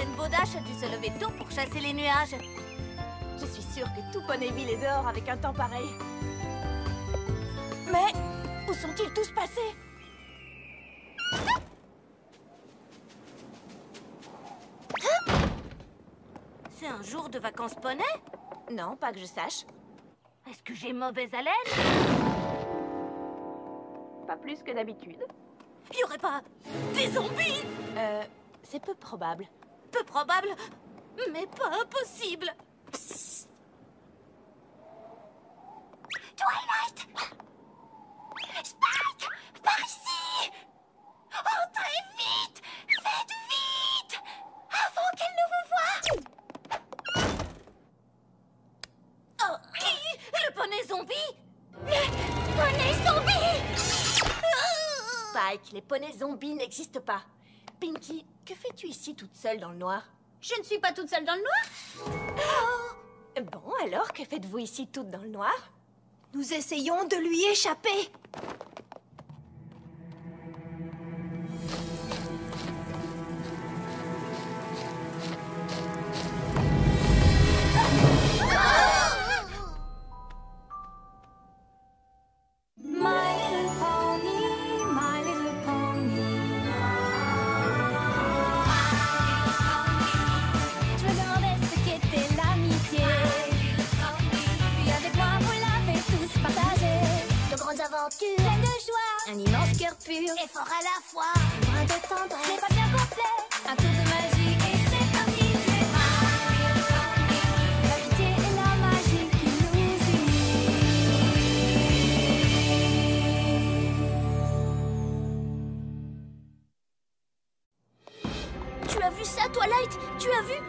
Reine Baudache a dû se lever tôt pour chasser les nuages. Je suis sûre que tout Ponyville est dehors avec un temps pareil. Mais où sont-ils tous passés? C'est un jour de vacances poney? Non, pas que je sache. Est-ce que j'ai mauvaise haleine? Pas plus que d'habitude. Il y aurait pas des zombies? C'est peu probable. Peu probable, mais pas impossible. Psst. Twilight! Spike! Par ici! Entrez vite! Faites vite! Avant qu'elle ne vous voie! Oh, qui? Le poney zombie? Le poney zombie! Spike, les poneys zombies n'existent pas. Pinky, que fais-tu ici toute seule dans le noir? Je ne suis pas toute seule dans le noir. Bon, alors, que faites-vous ici toutes dans le noir? Nous essayons de lui échapper. Pleine de joie, un immense cœur pur et fort à la fois, loin de tendresse, c'est pas bien complet, un tour de magie et c'est parti. L'amitié et la magie qui nous unit. Tu as vu ça, Twilight? Tu as vu?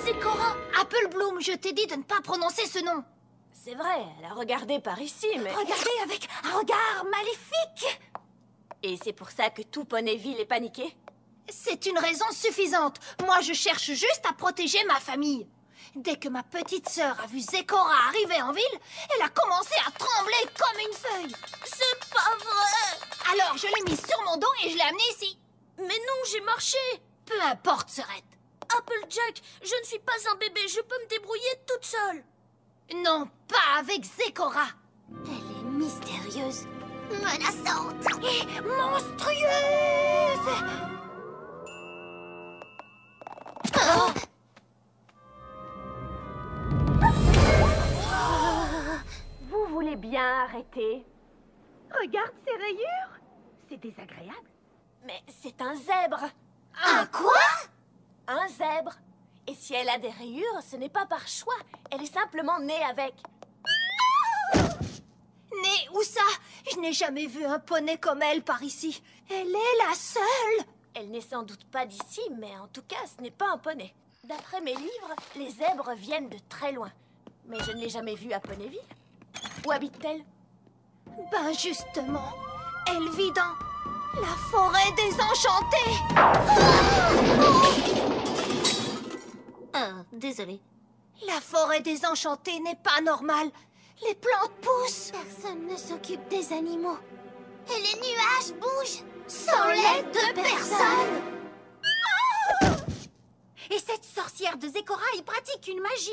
Zecora. Applebloom, je t'ai dit de ne pas prononcer ce nom. C'est vrai, elle a regardé par ici, mais... Regardez avec un regard maléfique. Et c'est pour ça que tout Ponyville est paniqué? C'est une raison suffisante. Moi, je cherche juste à protéger ma famille. Dès que ma petite sœur a vu Zecora arriver en ville, elle a commencé à trembler comme une feuille. C'est pas vrai! Alors, je l'ai mise sur mon dos et je l'ai amenée ici. Mais non, j'ai marché! Peu importe, Serette. Applejack, je ne suis pas un bébé, je peux me débrouiller toute seule. Non, pas avec Zecora. Elle est mystérieuse, menaçante et monstrueuse. Oh! Vous voulez bien arrêter? Regarde ces rayures. C'est désagréable. Mais c'est un zèbre. Un quoi? Un zèbre. Et si elle a des rayures, ce n'est pas par choix. Elle est simplement née avec. Née où ça? Je n'ai jamais vu un poney comme elle par ici. Elle est la seule. Elle n'est sans doute pas d'ici, mais en tout cas, ce n'est pas un poney. D'après mes livres, les zèbres viennent de très loin. Mais je ne l'ai jamais vue à Ponyville. Où habite-t-elle? Ben justement, elle vit dans la forêt désenchantée. Désolée. La forêt désenchantée n'est pas normale. Les plantes poussent. Personne ne s'occupe des animaux. Et les nuages bougent sans l'aide de personne. Et cette sorcière de Zecora, il pratique une magie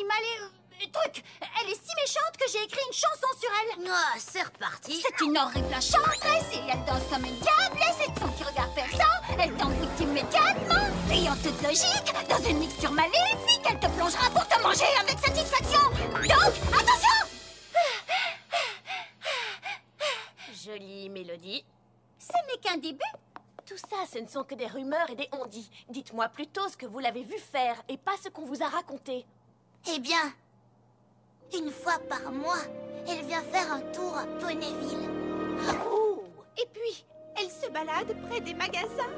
truc. Elle est si méchante que j'ai écrit une chanson sur elle. Ah, c'est reparti. C'est une horrible enchanteresse et elle danse comme une diablesse et son qui regarde personne. Elle t'envoûte immédiatement. Et en toute logique, dans une mixture maléfique, elle te plongera pour te manger avec satisfaction. Donc, attention! Jolie mélodie. Ce n'est qu'un début. Tout ça, ce ne sont que des rumeurs et des on-dit. Dites-moi plutôt ce que vous l'avez vu faire et pas ce qu'on vous a raconté. Eh bien, une fois par mois, elle vient faire un tour à Ponyville. Oh! Et puis, elle se balade près des magasins.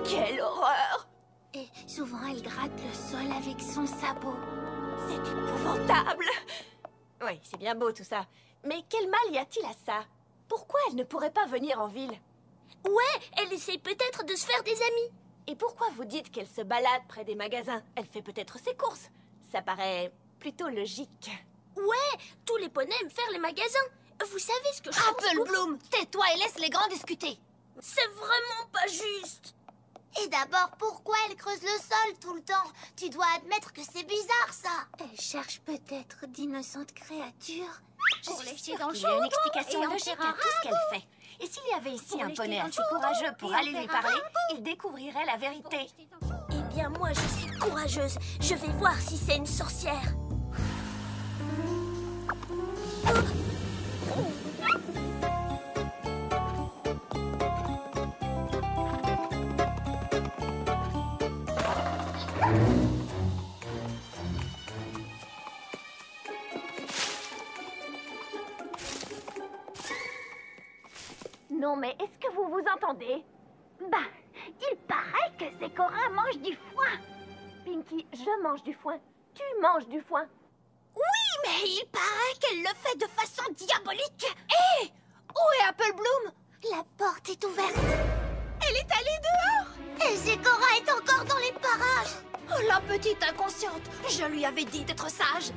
Quelle horreur! Et souvent, elle gratte le sol avec son sabot. C'est épouvantable! Oui, c'est bien beau tout ça. Mais quel mal y a-t-il à ça? Pourquoi elle ne pourrait pas venir en ville? Ouais, elle essaye peut-être de se faire des amis. Et pourquoi vous dites qu'elle se balade près des magasins? Elle fait peut-être ses courses. Ça paraît plutôt logique. Ouais, tous les poneys aiment faire les magasins. Vous savez ce que je pense? Applebloom, tais-toi et laisse les grands discuter. C'est vraiment pas juste. Et d'abord, pourquoi elle creuse le sol tout le temps? Tu dois admettre que c'est bizarre, ça. Elle cherche peut-être d'innocentes créatures. Pour les jeter dans le chaudron. Il y a une explication logique à tout ce qu'elle fait. Et s'il y avait ici un poney assez courageux pour aller lui parler, il découvrirait la vérité. Eh bien, moi, je suis courageuse. Je vais voir si c'est une sorcière. Non, mais est-ce que vous vous entendez? Bah, il paraît que Zecora mange du foin. Pinky, je mange du foin. Tu manges du foin. Oui, mais il paraît qu'elle le fait de façon diabolique. Hé! Où est Apple Bloom? La porte est ouverte. Elle est allée dehors! Et Zecora est encore dans les parages. Oh, la petite inconsciente! Je lui avais dit d'être sage.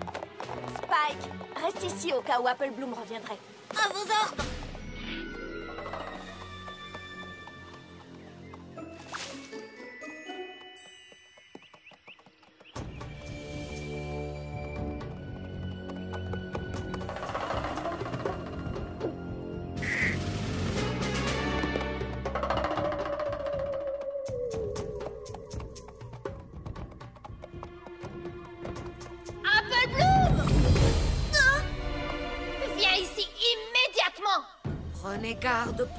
Spike, reste ici au cas où Apple Bloom reviendrait. À vos ordres.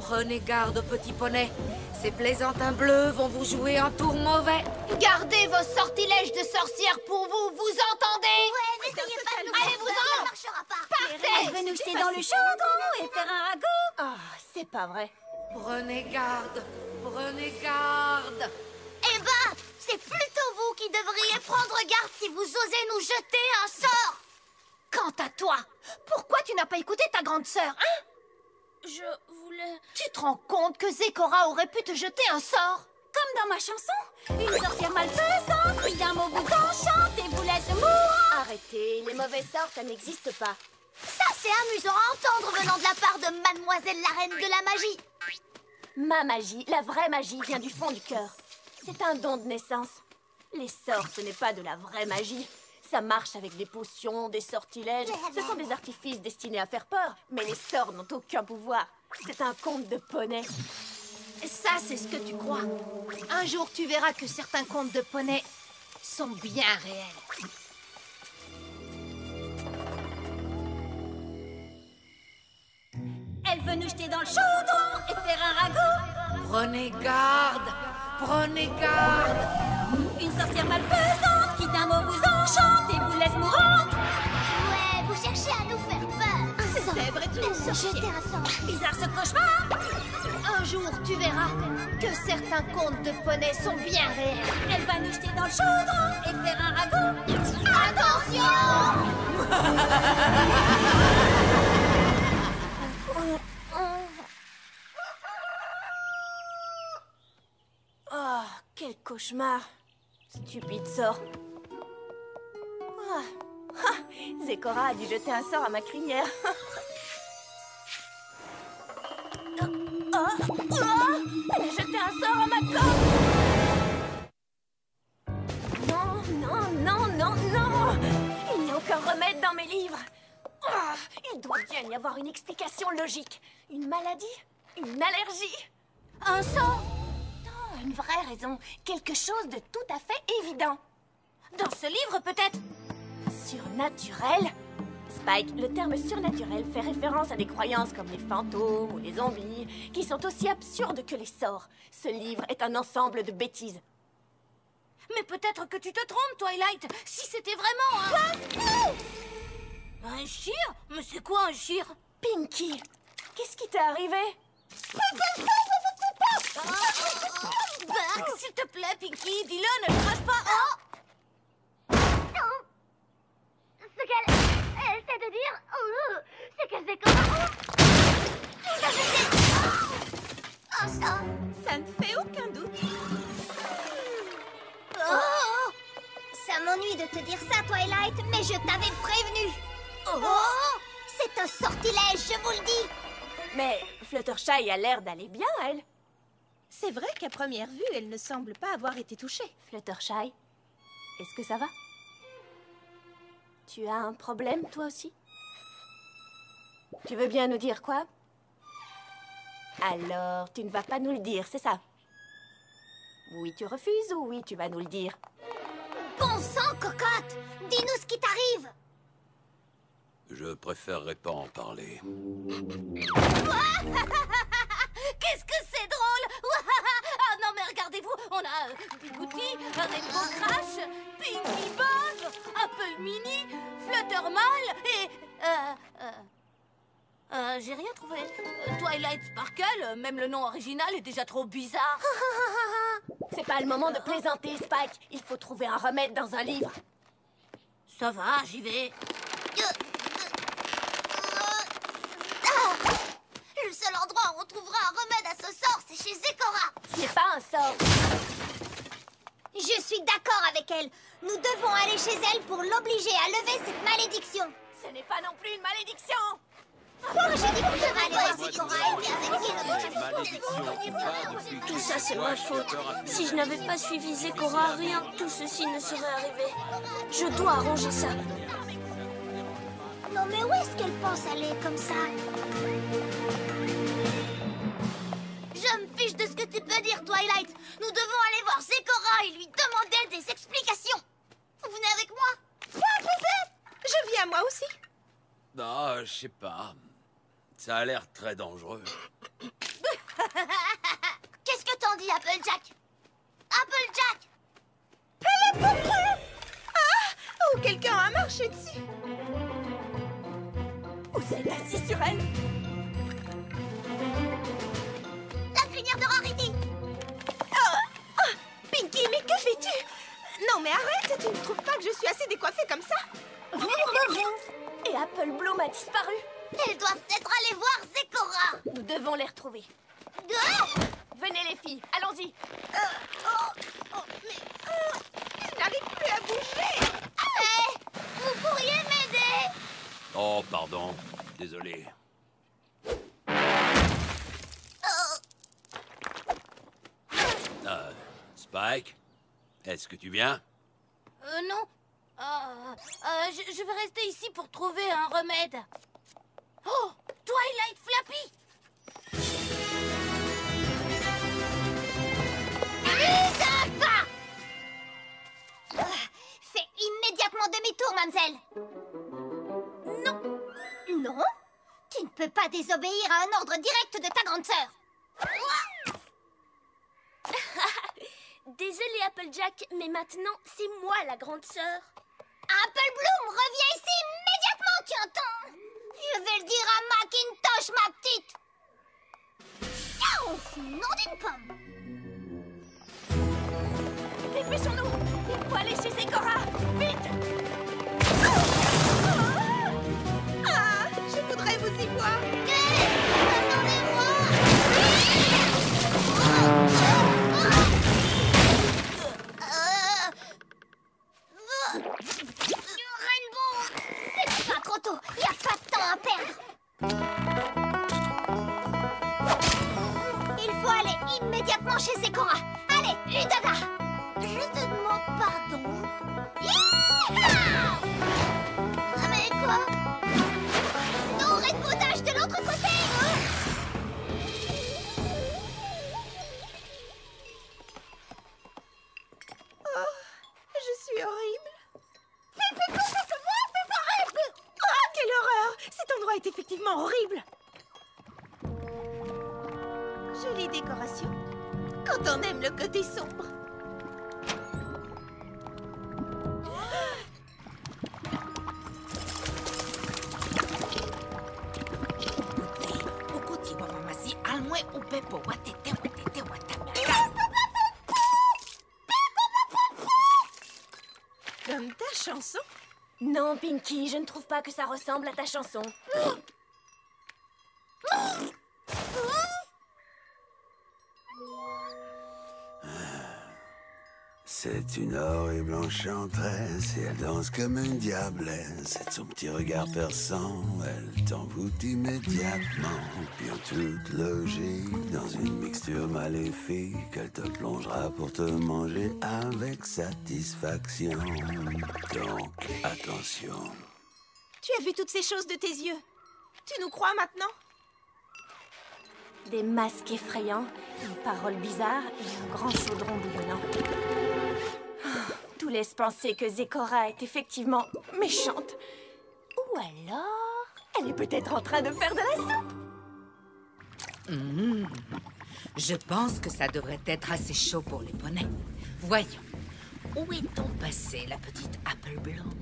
Prenez garde, petit poney. Ces plaisantins bleus vont vous jouer un tour mauvais. Gardez vos sortilèges de sorcières pour vous, vous entendez? Ouais, n'essayez pas de nous Allez-vous-en! ça ne marchera pas. Partez! Elle veut nous jeter dans le chaudron et faire un ragoût. Ah, c'est pas vrai. Prenez garde, prenez garde. Eh ben, c'est plutôt vous qui devriez prendre garde si vous osez nous jeter un sort. Quant à toi, pourquoi tu n'as pas écouté ta grande sœur, hein? Je voulais... Tu te rends compte que Zecora aurait pu te jeter un sort? Comme dans ma chanson, une sorcière malfaisante qui d'un mot vous enchante et vous laisse mourir. Arrêtez, les mauvais sorts, ça n'existe pas. Ça, c'est amusant à entendre venant de la part de Mademoiselle la Reine de la Magie. Ma magie, la vraie magie, vient du fond du cœur. C'est un don de naissance. Les sorts, ce n'est pas de la vraie magie. Ça marche avec des potions, des sortilèges. Ce sont des artifices destinés à faire peur. Mais les sorts n'ont aucun pouvoir. C'est un conte de poney. Ça, c'est ce que tu crois. Un jour, tu verras que certains contes de poney sont bien réels. Elle veut nous jeter dans le chaudron et faire un ragoût. Prenez garde, prenez garde. Une sorcière malfaisante qui d'un mot vous enchante et vous laisse mourante. Ouais, vous cherchez à nous faire peur. Un sort. Zèbre est une sorcière. Jeter un sort. Bizarre ce cauchemar. Un jour, tu verras que certains contes de poney sont bien réels. Elle va nous jeter dans le chaudron et faire un ragoût. Attention! Oh, quel cauchemar. Stupide sort. Ah. Ah, Zecora a dû jeter un sort à ma crinière. Oh, elle a jeté un sort à ma corde. Non, non, non, non, non. Il n'y a aucun remède dans mes livres. Ah, il doit bien y avoir une explication logique. Une maladie? Une allergie? Un sort? Non, une vraie raison. Quelque chose de tout à fait évident. Dans ce livre, peut-être? Surnaturel? Spike, le terme surnaturel fait référence à des croyances comme les fantômes ou les zombies, qui sont aussi absurdes que les sorts. Ce livre est un ensemble de bêtises. Mais peut-être que tu te trompes, Twilight. Si c'était vraiment un chir? Mais c'est quoi un chir? Pinky, qu'est-ce qui t'est arrivé? S'il te plaît, Pinky, dis-le, ne le crache pas. Ce qu'elle essaie de dire, c'est que Zecora nous a jeté un sort. Ça ne fait aucun doute. Oh, ça m'ennuie de te dire ça, Twilight, mais je t'avais prévenu. Oh, c'est un sortilège, je vous le dis. Mais Fluttershy a l'air d'aller bien, elle. C'est vrai qu'à première vue, elle ne semble pas avoir été touchée. Fluttershy, est-ce que ça va? Tu as un problème, toi aussi? Tu veux bien nous dire quoi? Alors, tu ne vas pas nous le dire, c'est ça? Oui, tu refuses ou oui, tu vas nous le dire? Bon sang, cocotte! Dis-nous ce qui t'arrive! Je préférerais pas en parler. Qu'est-ce que c'est drôle! Ah non, mais regardez-vous, on a Bigouti, Rainbow Crash, Pinky Buzz, Apple Mini, Fluttermal et... j'ai rien trouvé. Twilight Sparkle, même le nom original est déjà trop bizarre. C'est pas le moment de plaisanter, Spike. Il faut trouver un remède dans un livre. Ça va, j'y vais. Le seul endroit où on trouvera un remède à ce sort, c'est chez Zecora. Ce n'est pas un sort. Je suis d'accord avec elle. Nous devons aller chez elle pour l'obliger à lever cette malédiction. Ce n'est pas non plus une malédiction. J'ai dit qu'on devait aller voir Zecora et avec Tout ça, c'est ma faute. Si je n'avais pas suivi Zecora, rien de tout ceci ne serait arrivé. Je dois arranger ça. Non, mais où est-ce qu'elle pense aller comme ça? Je me fiche de ce que tu peux dire, Twilight. Nous devons aller voir Zecora et lui demander des explications. Vous venez avec moi? Je viens moi aussi. Ah, je sais pas. Ça a l'air très dangereux. Qu'est-ce que t'en dis, Applejack? Applejack! Oh, quelqu'un a marché dessus. Ou c'est assis sur elle. La crinière de Rarity! Pinky, mais que fais-tu? Non, mais arrête, tu ne trouves pas que je suis assez décoiffée comme ça? Et Apple Bloom a disparu. Elles doivent peut-être aller voir Zecora! Nous devons les retrouver. Venez les filles, allons-y. Je n'arrive plus à bouger. Vous pourriez m'aider? Oh, pardon. Désolé. Spike, est-ce que tu viens? Non. Je vais rester ici pour trouver un remède. Oh, Twilight Flappy! Fais immédiatement demi-tour, mademoiselle. Non. Non? Tu ne peux pas désobéir à un ordre direct de ta grande sœur. Désolée, Applejack, mais maintenant, c'est moi la grande sœur. Apple Bloom, reviens ici immédiatement, tu entends? Je vais le dire à Macintosh, ma petite. Ouf, nom d'une pomme. Dépêchons-nous. Il faut aller chez Zecora. Vite. Ah, je voudrais vous y voir. Attendez-moi. Rainbow, c'est pas trop tôt. Il n'y a pas de temps à perdre. Il faut aller immédiatement chez Zecora. Allez, Udaga. Je te demande pardon. Yeehaw! Mais quoi? Non, Rainbow Dash de l'autre côté. Oh, je suis horrible. Oh, quelle horreur! Cet endroit est effectivement horrible. Jolie décoration. Quand on aime le côté sombre. Comme ta chanson? Non, Pinky, je ne trouve pas que ça ressemble à ta chanson. C'est une horrible enchanteresse et elle danse comme une diablesse. C'est son petit regard perçant, elle t'envoûte immédiatement. Puis en toute logique, dans une mixte créature maléfique, elle te plongera pour te manger avec satisfaction. Donc, attention. Tu as vu toutes ces choses de tes yeux. Tu nous crois maintenant? Des masques effrayants, une parole bizarre et un grand chaudron bouillonnant. Tout laisse penser que Zecora est effectivement méchante. Ou alors, elle est peut-être en train de faire de la soupe. Je pense que ça devrait être assez chaud pour les poneys. Voyons, où est-on passé, la petite Apple Bloom?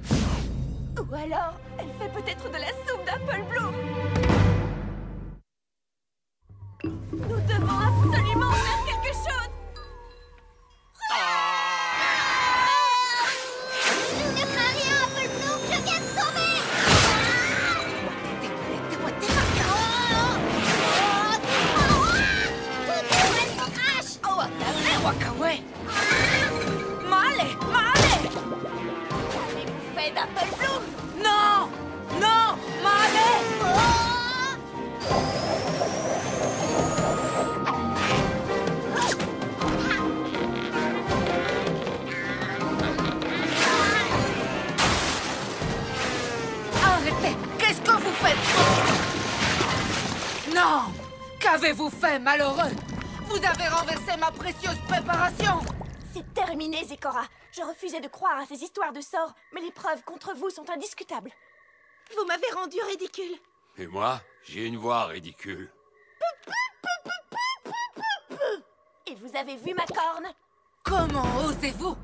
Ou alors, elle fait peut-être de la soupe d'Apple Bloom. Nous devons absolument faire quelque chose. Ne crains rien, Apple Bloom, je viens te sauver. Qu'avez-vous fait d'Apple Bloom? Non! Non! Marley! Arrêtez! Qu'est-ce que vous faites? Non! Qu'avez-vous fait, malheureux? Vous avez renversé ma précieuse préparation! C'est terminé, Zecora. Je refusais de croire à ces histoires de sorts, mais les preuves contre vous sont indiscutables. Vous m'avez rendu ridicule. Et moi, j'ai une voix ridicule. Et vous avez vu ma corne? Comment osez-vous?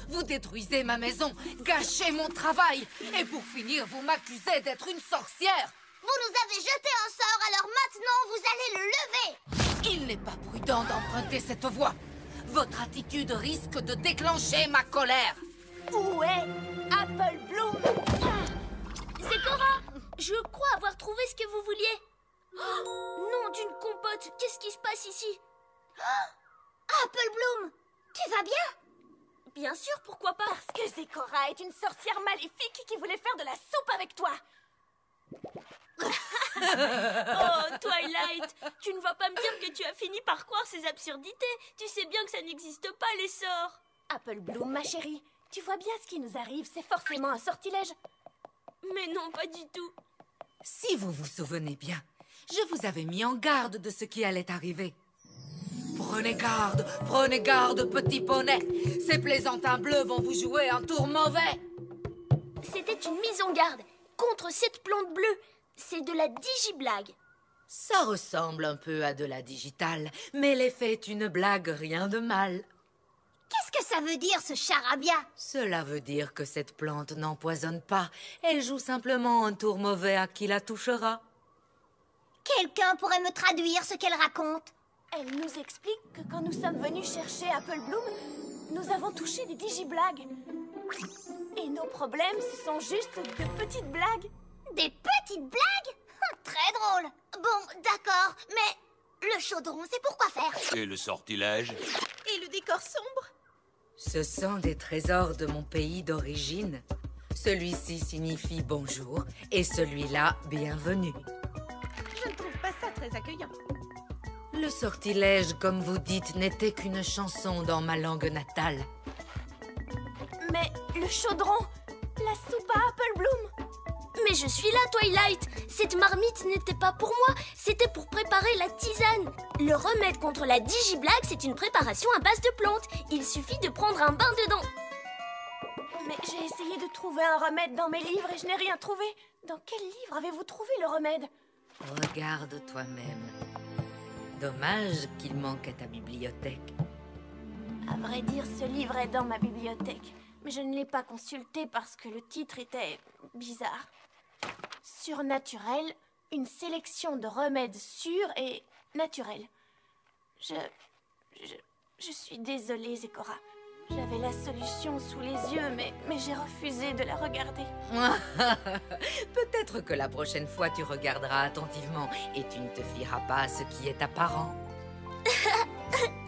Vous détruisez ma maison, gâchez mon travail, et pour finir, vous m'accusez d'être une sorcière. Vous nous avez jeté un sort, alors maintenant vous allez le lever. Il n'est pas prudent d'emprunter cette voie. Votre attitude risque de déclencher ma colère. Où est Apple Bloom? Zecora, je crois avoir trouvé ce que vous vouliez. Oh, nom d'une compote, qu'est-ce qui se passe ici? Apple Bloom, tu vas bien? Bien sûr, pourquoi pas? Parce que Zecora est une sorcière maléfique qui voulait faire de la soupe avec toi. Oh, Twilight, tu ne vas pas me dire que tu as fini par croire ces absurdités. Tu sais bien que ça n'existe pas, les sorts. Apple Bloom, ma chérie, tu vois bien ce qui nous arrive, c'est forcément un sortilège. Mais non, pas du tout. Si vous vous souvenez bien, je vous avais mis en garde de ce qui allait arriver. Prenez garde, petit poney. Ces plaisantins bleus vont vous jouer un tour mauvais. C'était une mise en garde contre cette plante bleue. C'est de la digiblague. Ça ressemble un peu à de la digitale, mais l'effet est une blague, rien de mal. Qu'est-ce que ça veut dire, ce charabia? Cela veut dire que cette plante n'empoisonne pas. Elle joue simplement un tour mauvais à qui la touchera. Quelqu'un pourrait me traduire ce qu'elle raconte? Elle nous explique que quand nous sommes venus chercher Apple Bloom, nous avons touché des digiblagues. Et nos problèmes, ce sont juste de petites blagues. Des petites blagues? Très drôle. Bon, d'accord, mais le chaudron, c'est pour quoi faire? Et le sortilège? Et le décor sombre? Ce sont des trésors de mon pays d'origine. Celui-ci signifie bonjour et celui-là bienvenue. Je ne trouve pas ça très accueillant. Le sortilège, comme vous dites, n'était qu'une chanson dans ma langue natale. Mais le chaudron, la soupe à Apple Bloom. Mais je suis là, Twilight. Cette marmite n'était pas pour moi, c'était pour préparer la tisane. Le remède contre la digiblague, c'est une préparation à base de plantes. Il suffit de prendre un bain dedans. Mais j'ai essayé de trouver un remède dans mes livres et je n'ai rien trouvé. Dans quel livre avez-vous trouvé le remède? Regarde toi-même. Dommage qu'il manque à ta bibliothèque. À vrai dire, ce livre est dans ma bibliothèque. Mais je ne l'ai pas consulté parce que le titre était bizarre. Surnaturel, une sélection de remèdes sûrs et naturels. Je suis désolée, Zecora. J'avais la solution sous les yeux, mais j'ai refusé de la regarder. Peut-être que la prochaine fois, tu regarderas attentivement et tu ne te fieras pas à ce qui est apparent.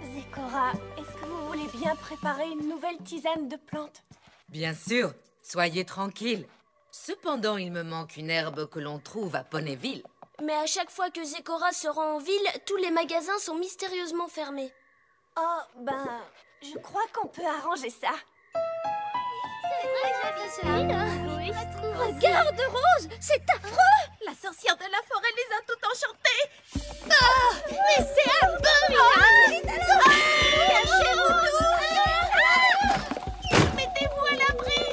Zecora, est-ce que vous voulez bien préparer une nouvelle tisane de plantes? Bien sûr, soyez tranquille. Cependant, il me manque une herbe que l'on trouve à Ponyville. Mais à chaque fois que Zecora se rend en ville, tous les magasins sont mystérieusement fermés. Oh, ben, je crois qu'on peut arranger ça. Regarde, Rose, c'est affreux! La sorcière de la forêt les a toutes enchantées. Ah, mais c'est abominable! Cachez-vous tous! Mettez-vous à l'abri!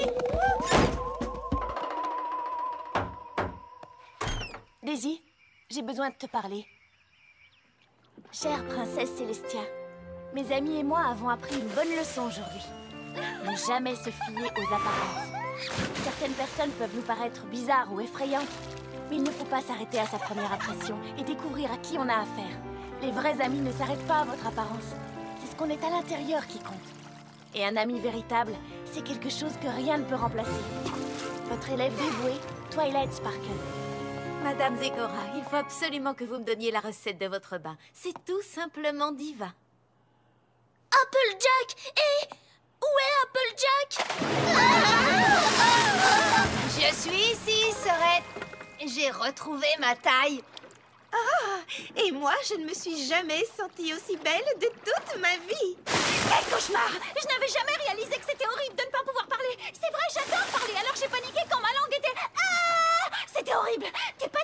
Daisy, j'ai besoin de te parler. Chère princesse Célestia, mes amis et moi avons appris une bonne leçon aujourd'hui. Ne jamais se fier aux apparences. Certaines personnes peuvent nous paraître bizarres ou effrayantes, mais il ne faut pas s'arrêter à sa première impression et découvrir à qui on a affaire. Les vrais amis ne s'arrêtent pas à votre apparence. C'est ce qu'on est à l'intérieur qui compte. Et un ami véritable, c'est quelque chose que rien ne peut remplacer. Votre élève dévoué, Twilight Sparkle. Madame Zecora, il faut absolument que vous me donniez la recette de votre bain. C'est tout simplement divin. Applejack! Et où est Applejack? Je suis ici, Sorette. J'ai retrouvé ma taille. Et moi, je ne me suis jamais sentie aussi belle de toute ma vie. Quel cauchemar! Je n'avais jamais réalisé que c'était horrible de ne pas pouvoir parler. C'est vrai, j'adore parler, alors j'ai paniqué quand ma langue était... Ah! C'était horrible. T'es pas